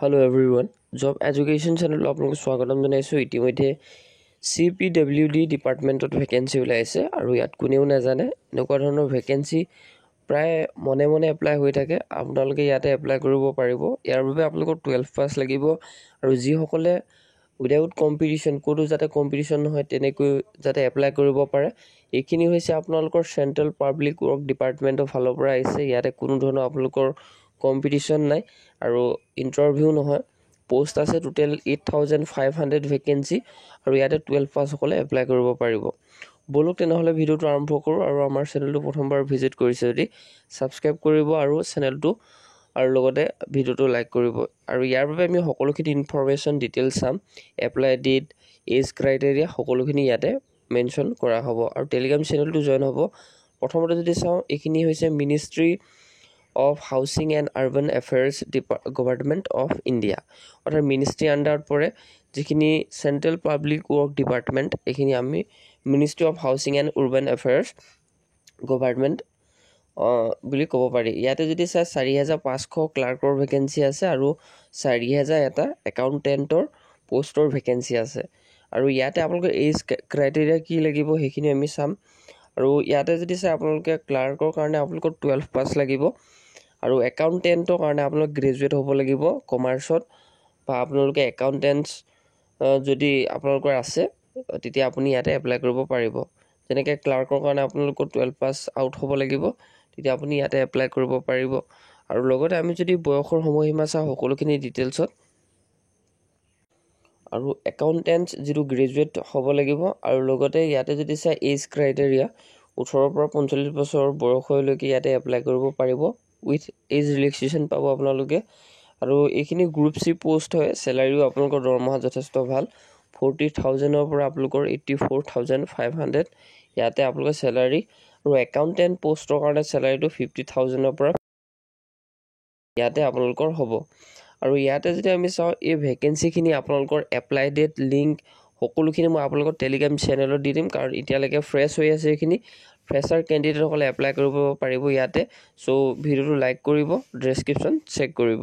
Hello everyone, Job Education Channel আপোনালোকক স্বাগতম জনাইছো। ইতিমধ্যে CPWD ডিপাৰ্টমেণ্টত ভেকেন্সি ওলাইছে আৰু ইয়াত কোনেও নাজানে এনেকুৱা ধৰণৰ ভেকেন্সি প্ৰায় মনে মনে এপ্লাই হৈ থাকে। আপোনালোকে ইয়াতে এপ্লাই কৰিব পাৰিব। ইয়াৰ বাবে আপোনালোকৰ 12 পাছ লাগিব আৰু যিসকলে উইদাউট কম্পিটিশ্যন কোনো যাতে কম্পিটিশ্যন নহয় তেনেকৈ যাতে এপ্লাই কৰিব পাৰে। এইখিনি হৈছে আপোনালোকৰ চেণ্ট্ৰেল পাব্লিক ৱৰ্ক ডিপাৰ্টমেণ্টৰ ফালৰ পৰা আহিছে। ইয়াতে কোনো ধৰণৰ আপোনালোকৰ কম্পিটিশ্যন নাই আৰু ইণ্টাৰভিউ নহয়। পোষ্ট আছে টোটেল 8500 ভেকেন্সি আৰু ইয়াতে 12 পাছ সকলে এপ্লাই কৰিব পাৰিব। বলক তেনেহ'লে ভিডিঅ'টো আৰম্ভ কৰোঁ আৰু আমাৰ চেনেলটো প্ৰথমবাৰ ভিজিট কৰিছে যদি ছাবস্ক্ৰাইব কৰিব আৰু চেনেলটো আৰু লগতে ভিডিঅ'টো লাইক কৰিব। আৰু ইয়াৰ বাবে আমি সকলোখিনি ইনফৰমেশ্যন ডিটেইলছ চাম। এপ্লাই ডেট, এজ ক্ৰাইটেৰিয়া সকলোখিনি ইয়াতে মেনশ্যন কৰা হ'ব আৰু টেলিগ্ৰাম চেনেলটো জইন হ'ব। প্ৰথমতে যদি চাওঁ এইখিনি হৈছে ministry of housing and urban affairs government of India, অৰ্থাৎ মিনিষ্ট্ৰী আণ্ডাৰত পৰে। যিখিনি চেণ্ট্ৰেল পাব্লিক ৱৰ্ক ডিপাৰ্টমেণ্ট এইখিনি আমি ministry of housing and urban affairs government বুলি ক'ব পাৰি। ইয়াতে যদি চাই 4500 ক্লাৰ্কৰ ভেকেঞ্চি আছে আৰু 4000 এটা একাউণ্টেণ্টৰ পষ্টৰ ভেকেঞ্চি আছে। আৰু ইয়াতে আপোনালোকৰ এজ ক্ৰাইটেৰিয়া কি লাগিব সেইখিনি আমি চাম। আৰু ইয়াতে যদি চাই আপোনালোকে ক্লাৰ্কৰ কাৰণে আপোনালোকৰ 12 পাছ লাগিব আৰু একাউণ্টেণ্টৰ কাৰণে আপোনালোক গ্ৰেজুৱেট হ'ব লাগিব কমাৰ্চত, বা আপোনালোকে একাউণ্টেণ্টছ যদি আপোনালোকৰ আছে তেতিয়া আপুনি ইয়াতে এপ্লাই কৰিব পাৰিব। যেনেকৈ ক্লাৰ্কৰ কাৰণে আপোনালোকৰ 12 পাছ আউট হ'ব লাগিব, তেতিয়া আপুনি ইয়াতে এপ্লাই কৰিব পাৰিব। আৰু লগতে আমি যদি বয়সৰ সময়সীমা চাওঁ সকলোখিনি ডিটেইলছত, আৰু একাউণ্টেণ্টছ যিটো গ্ৰেজুৱেট হ'ব লাগিব। আৰু লগতে ইয়াতে যদি চাই এজ ক্ৰাইটেৰিয়া 18 পৰা 45 বছৰ বয়সলৈকে ইয়াতে এপ্লাই কৰিব পাৰিব। উইথ এজ ৰিলেক্সেশ্যন পাব আপোনালোকে। আৰু এইখিনি গ্ৰুপ চি পষ্ট হয়। চেলাৰিও আপোনালোকৰ দৰমহা যথেষ্ট ভাল, 40,000 পৰা আপোনালোকৰ 84,500 ইয়াতে আপোনালোকৰ চেলাৰি। আৰু একাউণ্টেণ্ট পষ্টৰ কাৰণে চেলাৰিটো 50,000 পৰা ইয়াতে আপোনালোকৰ হ'ব। আৰু ইয়াতে যদি আমি চাওঁ এই ভেকেঞ্চিখিনি আপোনালোকৰ এপ্লাই ডেট লিংক সকলোখিনি মই আপোনালোকৰ টেলিগ্ৰাম চেনেলত দি দিম, কাৰণ এতিয়ালৈকে ফ্ৰেছ হৈ আছে। এইখিনি ফ্ৰেছাৰ কেণ্ডিডেটসকলে এপ্লাই কৰিব পাৰিব ইয়াতে। চ' ভিডিঅ'টো লাইক কৰিব, ডেছক্ৰিপশ্যন চেক কৰিব।